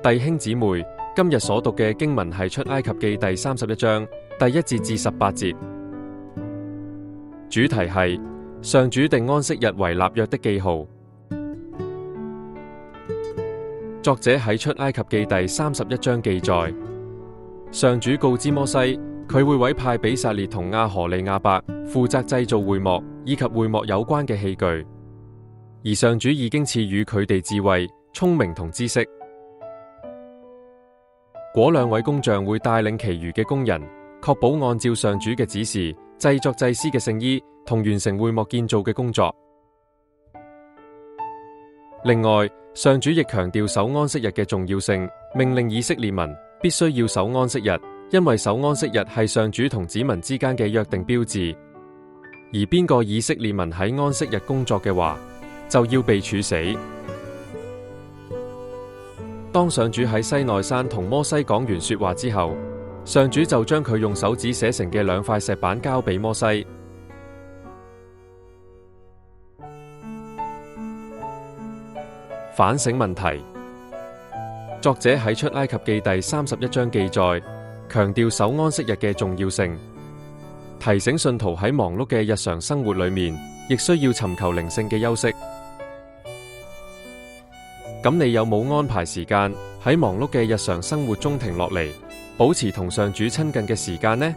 弟兄姊妹，今日所讀嘅經文係出埃及記第31章第1節至18節，主題係上主定安息日為立約的記號。作者喺出埃及記第31章記載，上主告知摩西，佢會委派比撒列同亞何利亞伯負責製造會幕以及會幕有關嘅器具，而上主已經賜予佢哋智慧、聰明同知識。嗰兩位工匠會帶領其餘嘅工人，確保按照上主嘅指示製作祭司嘅聖衣同完成會幕建造嘅工作。另外，上主亦強調守安息日嘅重要性，命令以色列民必須要守安息日，因為守安息日係上主同子民之間嘅約定標誌。而邊個以色列民喺安息日工作嘅話，就要被處死。當上主喺西奈山同摩西講完說話之後，上主就將佢用手指寫成嘅2塊石板交俾摩西。反省問題。作者喺出埃及記第31章記載，強調守安息日嘅重要性，提醒信徒喺忙碌嘅日常生活裏面，亦需要尋求靈性嘅休息。咁你有冇安排時間喺忙碌嘅日常生活中停落嚟，保持同上主親近嘅時間呢？